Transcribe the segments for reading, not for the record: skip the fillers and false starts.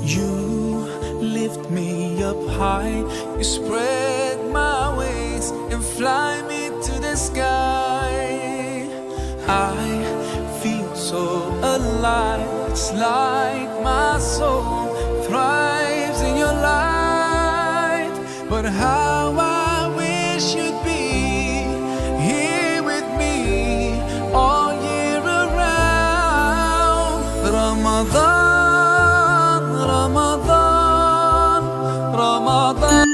You lift me up high, you spread my wings and fly me to the sky. I feel so alive, it's like my soul thrives in your light. But how I wish you'd be here with me all year around. Ramadan, Ramadan, Ramadan.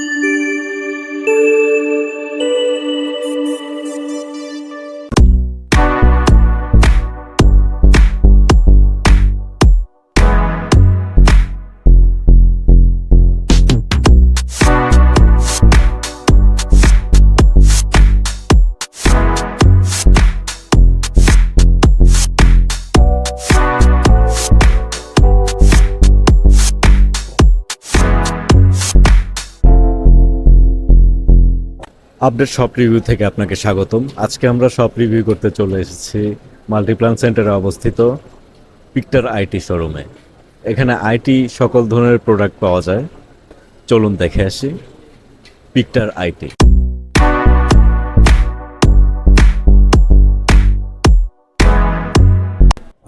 Update shop review থেকে আপনাকে স্বাগতম। আজকে আমরা shop review করতে চলে এসেছি Multiplan সেন্টারে অবস্থিত পিকটার আইটি শোরুমে। এখানে আইটি সকল ধরনের প্রোডাক্ট পাওয়া যায়। চলুন দেখে আসি পিকটার আইটি।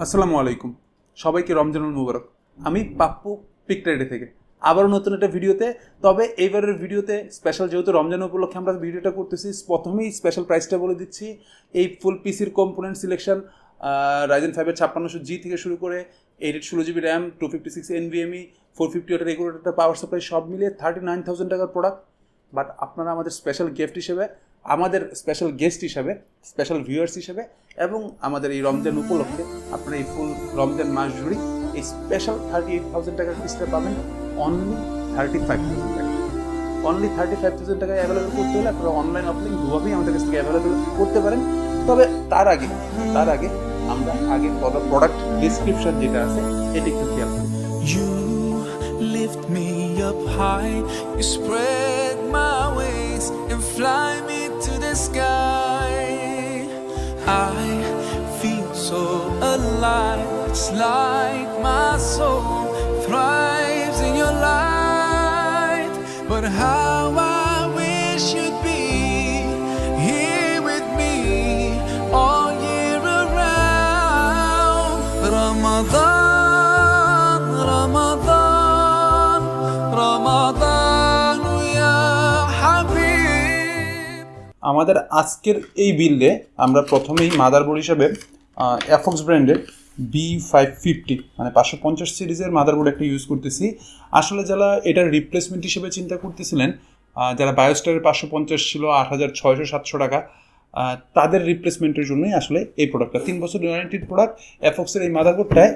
আসসালামু আলাইকুম, সবাইকে রমজানুল মুবারক। আমি পাপ্পু পিকটাইডে থেকে আবারও নতুন একটা ভিডিওতে। তবে এইবারের ভিডিওতে স্পেশাল, যেহেতু রমজান উপলক্ষে আমরা ভিডিওটা করতেছি, প্রথমেই স্পেশাল প্রাইসটা বলে দিচ্ছি। এই ফুল পিসির কম্পোনেন্ট সিলেকশন রাইজেন 5 5600G থেকে শুরু করে 8 16GB র্যাম, 256 NVMe, 450 ওয়াটের রেগুলেটর, পাওয়ার সাপ্লাই সব মিলিয়ে 39,000 টাকার প্রোডাক্ট। বাট আপনারা আমাদের স্পেশাল গিফট হিসেবে, আমাদের স্পেশাল গেস্ট হিসেবে, স্পেশাল ভিউয়ার্স হিসেবে এবং আমাদের এই রমজান উপলক্ষে আপনারা এই ফুল রমজান মাস জুড়ে এই স্পেশাল 38,000 টাকার পিসটা পাবেন অনলি 35,000 টাকা। অনলি 35,000 টাকায় অ্যাভেলেবেল করতে হলে আপনারা অনলাইন অফলাইন দুভাবেই আমাদের কাছ থেকে অ্যাভেলেবেল করতে পারেন। তবে তার আগে আমরা প্রোডাক্ট ডিসক্রিপশন যেটা আছে এটি একটু খেয়াল করি। You lift me up high, you spread my wings and fly me to the sky. I feel so alive, it's like my soul thrives in your light. But how I wish you'd be here with me all year around. Ramadan, Ramadan, Ramadan ya Habib. আমাদের আজকের এই বিল্ডে আমরা প্রথমেই motherboard হিসাবে অ্যাফক্স ব্র্যান্ডের B550 মানে 550 সিরিজের motherboard একটা ইউজ করতেছি। আসলে যারা এটার রিপ্লেসমেন্ট হিসেবে চিন্তা করতেছিলেন, যারা বায়োস্টারের 550 ছিল 8,600-700 টাকা, তাদের রিপ্লেসমেন্টের জন্যই আসলে এই প্রোডাক্টটা 3 বছর ওয়ারেন্টির প্রোডাক্ট। অ্যাফক্সের এই মাদারবোর্ডটায়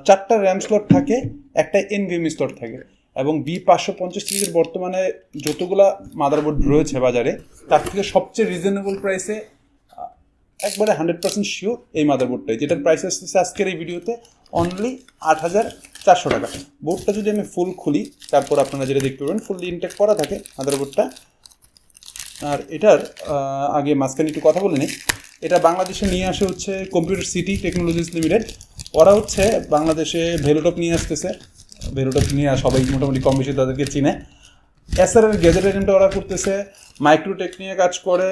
4টা র্যাম স্লট থাকে, একটা NVMe স্লট থাকে এবং B550 সিরিজের বর্তমানে যতগুলা মাদারবোর্ড রয়েছে বাজারে তার থেকে সবচেয়ে রিজনেবল প্রাইসে একবারে 100% শিওর এই মাদারবোর্ডটাই, যেটার প্রাইস আসতেছে আজকের এই ভিডিওতে অনলি 8,400 টাকা। বোর্ডটা যদি আমি ফুল খুলি, তারপর আপনারা যেটা দেখতে পাবেন ফুললি ইনটেক করা থাকে মাদারবোর্ডটা। আর এটার আগে মাঝখানে একটু কথা বলে নিই। এটা বাংলাদেশে নিয়ে আসে হচ্ছে কম্পিউটার সিটি টেকনোলজিস লিমিটেড। ওরা হচ্ছে বাংলাদেশে ভেলোটপ নিয়ে আসতেছে। ভেলোটপ নিয়ে সবাই মোটামুটি কম বেশি তাদেরকে চিনে। এসআরের গ্যাজেট আইটেমটা ওরা করতেছে, মাইক্রোটেক নিয়ে কাজ করে।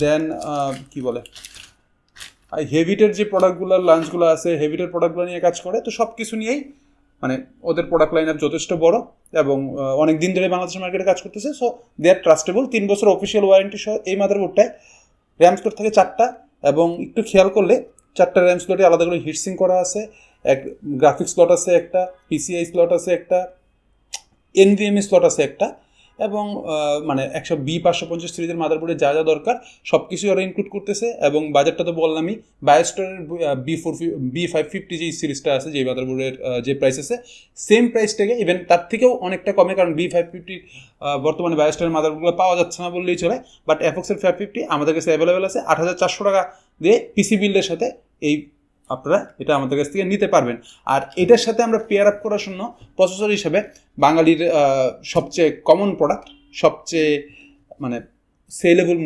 দেন কি বলে, হেভিটের যে প্রোডাক্টগুলো লাঞ্চগুলো আছে, হেভিটের প্রোডাক্টগুলো নিয়ে কাজ করে। তো সব কিছু নিয়েই মানে ওদের প্রোডাক্ট লাইন আপ যথেষ্ট বড় এবং অনেক দিন ধরে বাংলাদেশের মার্কেটে কাজ করতেছে। So they R trustable. 3 বছর অফিসিয়াল ওয়ারেন্টি সহ এই মাদারবোর্ডটায় র্যাম স্লট থাকে 4টা এবং একটু খেয়াল করলে 4টা র্যাম স্লটে আলাদা করে হিটসিং করা আছে, এক গ্রাফিক্স স্লট আছে একটা, PCI স্লট আছে একটা, NVMe স্লট আছে একটা এবং মানে 100B550 সিরিজের মাদারবোর্ডে যা যা দরকার সব কিছুই ওরা ইনক্লুড করতেছে। এবং বাজেটটা তো বললামই, বায়োস্টারের B550 যে সিরিজটা আছে, যে মাদারবোর্ডের যে প্রাইস আছে সেম প্রাইসটাকে ইভেন তার থেকেও অনেকটা কমে, কারণ B550 বর্তমানে বায়োস্টারের মাদারবোর্ডগুলো পাওয়া যাচ্ছে না বললেই চলে। বাট অ্যাফক্সের 550 আমাদের কাছে অ্যাভেলেবেল আছে 8,400 টাকা দিয়ে পিসি বিল্ডের সাথে। এই আপনারা এটা আমাদের কাছ থেকে নিতে পারবেন। আর এটার সাথে আমরা পেয়ার আপ করার জন্য প্রসেসর হিসেবে বাঙালির সবচেয়ে কমন প্রোডাক্ট, সবচেয়ে মানে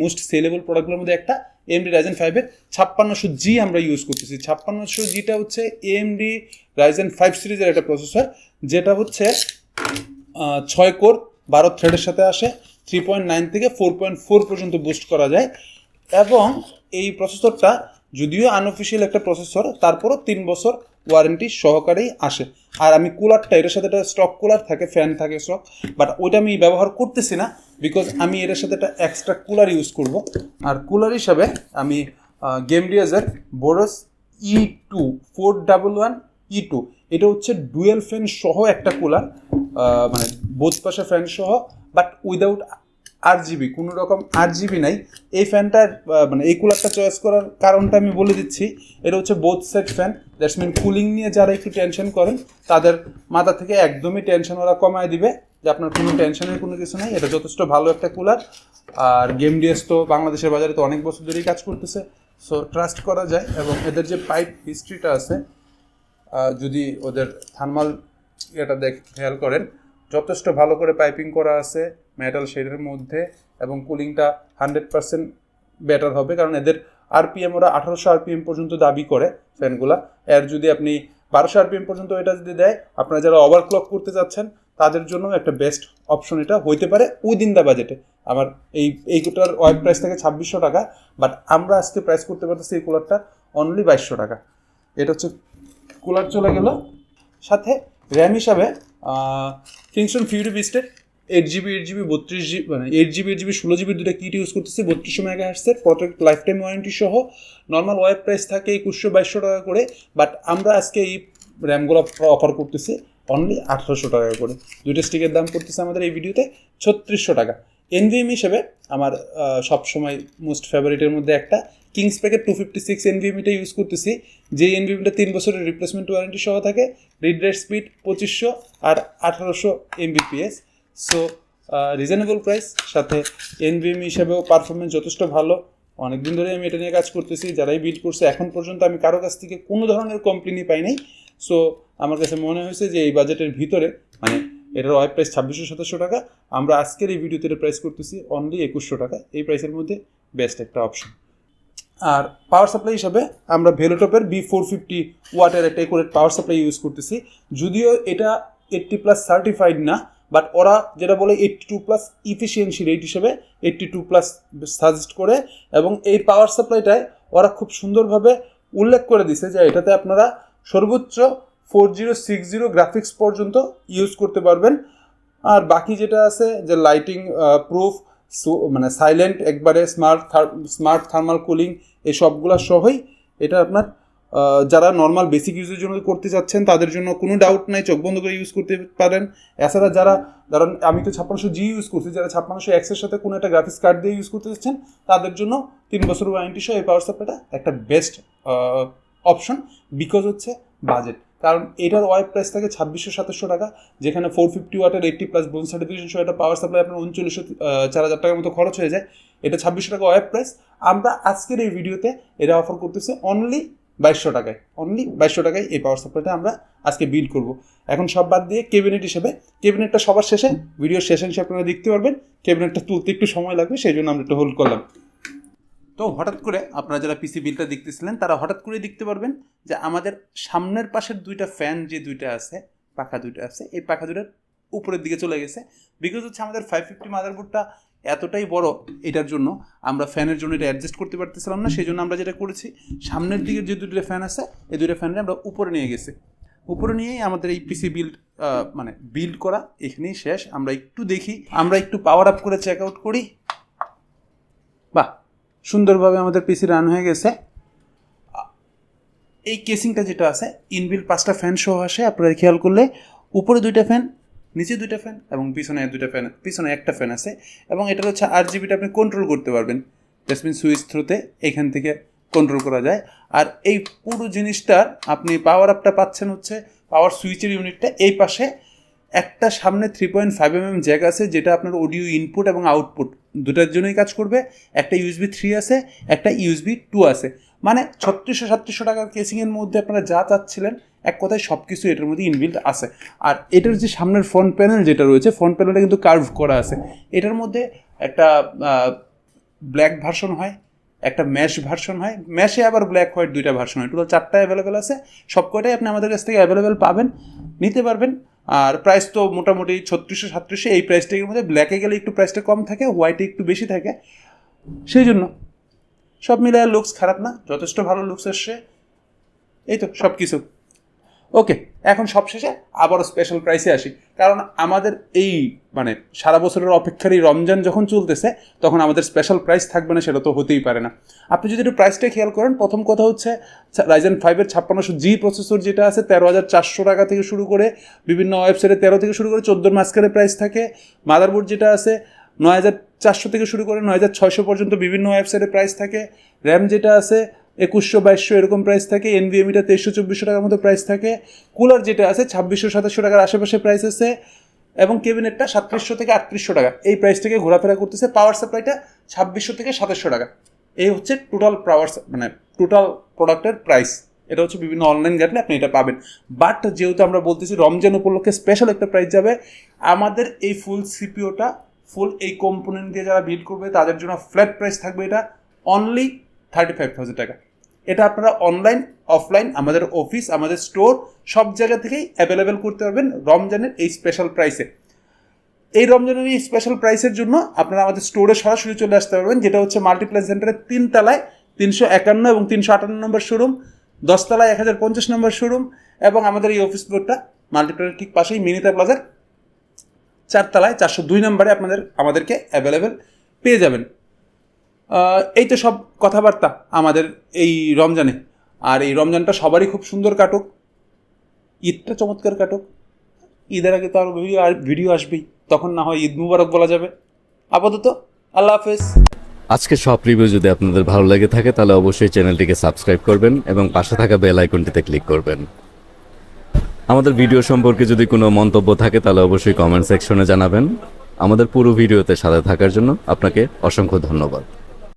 মোস্ট সেলেবল প্রোডাক্টগুলোর মধ্যে একটা AMD Ryzen 5-এর 5600G আমরা ইউজ করতেছি। 5600Gটা হচ্ছে AMD Ryzen 5 সিরিজের একটা প্রসেসর, যেটা হচ্ছে 6 কোর 12 থ্রেডের সাথে আসে, 3.9 থেকে 4.4 পর্যন্ত বুস্ট করা যায়। এবং এই প্রসেসরটা যদিও আনঅফিসিয়াল একটা প্রসেসর, তারপরও 3 বছর ওয়ারেন্টি সহকারেই আসে। আর আমি কুলারটা, এটার সাথে একটা স্টক কুলার থাকে, ফ্যান থাকে স্টক, বাট ওইটা আমি ব্যবহার করতেছি না, বিকজ আমি এটার সাথে একটা এক্সট্রা কুলার ইউজ করব। আর কুলার হিসাবে আমি গেমডিয়াজের বোরস E2 411 E2, এটা হচ্ছে ডুয়েল ফ্যান সহ একটা কুলার, মানে বোথ পাশে ফ্যান সহ, বাট উইদাউট RGB, কোনো রকম RGB নাই। এই ফ্যানটার মানে এই কুলারটা চয়েস করার কারণটা আমি বলে দিচ্ছি। এটা হচ্ছে both side fan, that's mean cooling নিয়ে যারা একটু টেনশন করেন তাদের মাথা থেকে একদমই টেনশন ওরা কমায় দিবে, যে আপনার কোনো টেনশনের কোনো কিছু নাই। এটা যথেষ্ট ভালো একটা কুলার। আর গেমডিএস তো বাংলাদেশের বাজারে তো অনেক বছর ধরেই কাজ করতেছে, সো ট্রাস্ট করা যায়। এবং এদের যে পাইপ হিস্ট্রিটা আছে, যদি ওদের থার্মাল এটা খেয়াল করেন, যথেষ্ট ভালো করে পাইপিং করা আছে মেটাল শেডের মধ্যে, এবং কুলিংটা 100% বেটার হবে, কারণ এদের RPM ওরা 1800 RPM পর্যন্ত দাবি করে ফ্যানগুলা। এর যদি আপনি 1200 RPM পর্যন্ত এটা যদি দেয়, আপনারা যারা ওভারক্লক করতে যাচ্ছেন তাদের জন্য একটা বেস্ট অপশন এটা হইতে পারে উইদিন দ্য বাজেটে। আমার এইটার ওয়েব প্রাইস থাকে 2600 টাকা, বাট আমরা আজকে প্রাইস করতে পারতেছি এই কুলারটা অনলি 2200 টাকা। এটা হচ্ছে কুলার চলে গেল। সাথে র্যাম হিসাবে কিংস্টন ফিউরি বিস্টের 8GB 32GB, মানে 8GB 16GB দুটো কিট ইউজ করতেছি, 3200 মেগাহার্টজের, প্রোটেক্ট লাইফ টাইম ওয়ারেন্টি সহ। নর্মাল ওয়েব প্রাইস থাকে 2100-2200 টাকা করে, বাট আমরা আজকে এই র্যামগুলো অফার করতেছি অনলি 1800 টাকা করে। দুটো স্টিকের দাম করতেছে আমাদের এই ভিডিওতে 3600 টাকা। NVMe হিসেবে আমার সবসময় মোস্ট ফেভারিটের মধ্যে একটা কিংস প্যাকেট 256 NVMeটা ইউজ করতেছি, যে NVMeটা 3 বছরের রিপ্লেসমেন্ট ওয়ারেন্টি সহ থাকে, রিড রাইট স্পিড 2500 আর 1800 Mbps। সো রিজনেবল প্রাইস, সাথে NVMe হিসাবেও পারফরমেন্স যথেষ্ট ভালো। অনেকদিন ধরে আমি এটা নিয়ে কাজ করতেছি, যারাই বিল্ড করছে এখন পর্যন্ত আমি কারো কাছ থেকে কোনো ধরনের কমপ্লেনই পাই নাই। সো আমার কাছে মনে হয়েছে যে এই বাজেটের ভিতরে, মানে এটার ওয়েব প্রাইস 2600-2700 টাকা, আমরা আজকের এই ভিডিওতে প্রাইস করতেছি অনলি 2100 টাকা। এই প্রাইসের মধ্যে বেস্ট একটা অপশন। আর পাওয়ার সাপ্লাই হিসাবে আমরা ভেলোটপের B450 ওয়াটের একটা একুরেট পাওয়ার সাপ্লাই ইউজ করতেছি। যদিও এটা 80+ সার্টিফাইড না, বাট ওরা যেটা বলে 82+ ইফিসিয়েন্সি রেট হিসেবে 82+ সাজেস্ট করে, এবং এই পাওয়ার সাপ্লাইটায় ওরা খুব সুন্দরভাবে উল্লেখ করে দিছে যে এটাতে আপনারা সর্বোচ্চ 4060 গ্রাফিক্স পর্যন্ত ইউজ করতে পারবেন। আর বাকি যেটা আছে যে লাইটিং প্রুফ, মানে সাইলেন্ট, একবারে স্মার্ট থার্মাল কুলিং, এই সবগুলো সহই এটা আপনার যারা নর্মাল বেসিক ইউজের জন্য করতে চাচ্ছেন তাদের জন্য কোনো ডাউট নাই, চোখ বন্ধ করে ইউজ করতে পারেন। এছাড়া যারা ধরেন আমি তো 5600G ইউজ করছি, যারা 5600X এর সাথে কোনো একটা গ্রাফিক্স কার্ড দিয়ে ইউজ করতে চাচ্ছেন তাদের জন্য 3 বছর ওয়ারেন্টি সহ এই পাওয়ার সাপ্লাইটা একটা বেস্ট অপশন, বিকজ হচ্ছে বাজেট। কারণ এটার ওয়েব প্রাইস থাকে 2600-2700 টাকা, যেখানে 450 ওয়াটের 80+ বোন সার্টিফিকেশন সহ একটা পাওয়ার সাপ্লাই আপনার 3900-4000 টাকার মতো খরচ হয়ে যায়। এটা 2600 টাকা ওয়েব প্রাইস। আমরা আজকের এই ভিডিওতে এটা অফার করতেছি অনলি 2200 টাকায়। অনলি 2200 টাকায় এই পাওয়ার সাপ্লাইটা আমরা আজকে বিল্ড করব। এখন সব বাদ দিয়ে ক্যাবিনেট হিসেবে, ক্যাবিনেটটা সবার শেষে, ভিডিওর শেষে আপনারা দেখতে পারবেন। ক্যাবিনেটটা তুলতে একটু সময় লাগবে, সেই জন্য আমরা একটু হোল্ড করলাম। তো হঠাৎ করে আপনারা যারা পিসি বিলটা দেখতেছিলেন তারা হঠাৎ করে দেখতে পারবেন যে আমাদের সামনের পাশের দুইটা ফ্যান, যে দুইটা আছে, পাখা দুইটা আছে, এই পাখা দুইটার উপরের দিকে চলে গেছে। বিকজ হচ্ছে আমাদের 550 মাদারবোর্ডটা এতটাই বড়, এটার জন্য আমরা ফ্যানের জন্য এটা অ্যাডজাস্ট করতে পারতেছিলাম না। সেই জন্য আমরা যেটা করেছি, সামনের দিকের যে দুটো ফ্যান আছে এই দুটো ফ্যানকে আমরা উপরে নিয়ে গেছি। উপরে নিয়েই আমাদের এই পিসি বিল্ড করা এখানেই শেষ। আমরা একটু দেখি, আমরা একটু পাওয়ার আপ করে চেক আউট করি। বাহ, সুন্দরভাবে আমাদের পিসি রান হয়ে গেছে। এই কেসিংটা যেটা আছে ইনবিল্ড 5টা ফ্যান সহ আসে। আপনারা খেয়াল করলে উপরে 2টা ফ্যান, নিচে 2টা ফ্যান, এবং পিছনে 2টা ফ্যান, পিছনে একটা ফ্যান আছে। এবং এটা হচ্ছে RGBটা আপনি কন্ট্রোল করতে পারবেন, দ্যাটস মিন সুইচ থ্রুতে এখান থেকে কন্ট্রোল করা যায়। আর এই পুরো জিনিসটার আপনি পাওয়ার আপটা পাচ্ছেন হচ্ছে পাওয়ার সুইচের ইউনিটটা এই পাশে একটা সামনে 3.5 mm জ্যাক আছে, যেটা আপনার অডিও ইনপুট এবং আউটপুট দুটার জন্যই কাজ করবে। একটা USB 3 আছে, একটা USB 2 আছে। মানে 3600-3700 টাকার কেসিংয়ের মধ্যে আপনারা যা চাচ্ছিলেন, এক কথায় সব কিছু এটার মধ্যে ইনবিল্ট আছে। আর এটার যে সামনের ফ্রন্ট প্যানেল যেটা রয়েছে, ফ্রন্ট প্যানেলটা কিন্তু কার্ভ করা আছে। এটার মধ্যে একটা ব্ল্যাক ভার্সন হয়, একটা ম্যাশ ভার্সন হয়, ম্যাশে আবার ব্ল্যাক হোয়াইট 2টা ভার্সন হয়। টোটাল 4টা অ্যাভেলেবেল আছে। সব কয়টাই আপনি আমাদের কাছ থেকে অ্যাভেলেবেল পাবেন, নিতে পারবেন। আর প্রাইস তো মোটামুটি 3600-3700, এই প্রাইস ট্যাগের মধ্যে। ব্ল্যাকে গেলে একটু প্রাইসটা কম থাকে, হোয়াইটে একটু বেশি থাকে, সেই জন্য সব মিলে লুকস খারাপ না, যথেষ্ট ভালো লুকস এসছে, এই তো সব কিছু ওকে। এখন সবশেষে আবারও স্পেশাল প্রাইসে আসি, কারণ আমাদের এই মানে সারা বছরের অপেক্ষার এই রমজান যখন চলতেছে তখন আমাদের স্পেশাল প্রাইস থাকবে না, সেটা তো হতেই পারে না। আপনি যদি একটু প্রাইসটা খেয়াল করেন, প্রথম কথা হচ্ছে Ryzen 5-এর 5600G প্রসেসর যেটা আছে 13,400 টাকা থেকে শুরু করে, বিভিন্ন ওয়েবসাইটে 13 থেকে শুরু করে 14 মাঝখানে প্রাইস থাকে। মাদারবোর্ড যেটা আছে 9,400 থেকে শুরু করে 9,600 পর্যন্ত বিভিন্ন ওয়েবসাইটে প্রাইস থাকে। র্যাম যেটা আছে 2100-2200 এরকম প্রাইস থাকে। NVMe-টা 2300-2400 টাকার মতো প্রাইস থাকে। কুলার যেটা আছে 2600-2700 টাকার আশেপাশে প্রাইস আছে, এবং কেবিনেটটা 3700 থেকে 3800 টাকা এই প্রাইস থেকে ঘোরাফেরা করতেছে। পাওয়ার সাপ্লাইটা 2600 থেকে 2700 টাকা। এই হচ্ছে টোটাল পাওয়ার মানে টোটাল প্রোডাক্টের প্রাইস। এটা হচ্ছে বিভিন্ন অনলাইন ঘাটলে আপনি এটা পাবেন। বাট যেহেতু আমরা বলতেছি রমজান উপলক্ষে স্পেশাল একটা প্রাইস যাবে, আমাদের এই ফুল সিপিওটা ফুল এই কম্পোনেন্ট দিয়ে যারা বিল্ড করবে তাদের জন্য ফ্ল্যাট প্রাইস থাকবে এটা অনলি 35,000 টাকা। এটা আপনারা অনলাইন অফলাইন আমাদের অফিস আমাদের স্টোর সব জায়গা থেকেই অ্যাভেলেবেল করতে পারবেন রমজানের এই স্পেশাল প্রাইসে। এই রমজানের এই স্পেশাল প্রাইসের জন্য আপনারা আমাদের স্টোরে সরাসরি চলে আসতে পারবেন, যেটা হচ্ছে মাল্টিপ্ল্যান সেন্টারের 3 তলায় 351 এবং 358 নম্বর শোরুম, 10 তলায় 1050 নম্বর শোরুম, এবং আমাদের এই অফিস ফ্লোরটা মাল্টিপ্ল্যানের ঠিক পাশেই মিনিতা প্লাজার 4 তলায় 402 নম্বরে আমাদেরকে অ্যাভেলেবেল পেয়ে যাবেন। এই তো সব কথাবার্তা আমাদের এই রমজানে। আর এই রমজানটা সবারই খুব সুন্দর কাটুক, ঈদটা চমৎকার কাটুক। ঈদের আগে তো আরও ভিডিও আসবেই, তখন না হয় ঈদ মুবারক বলা যাবে। আপাতত আল্লাহ হাফেজ। আজকে সব রিভিউ যদি আপনাদের ভালো লেগে থাকে তাহলে অবশ্যই চ্যানেলটিকে সাবস্ক্রাইব করবেন এবং পাশে থাকা বেল আইকনটিতে ক্লিক করবেন। আমাদের ভিডিও সম্পর্কে যদি কোনো মন্তব্য থাকে তাহলে অবশ্যই কমেন্ট সেকশনে জানাবেন। আমাদের পুরো ভিডিওতে সাথে থাকার জন্য আপনাকে অসংখ্য ধন্যবাদ।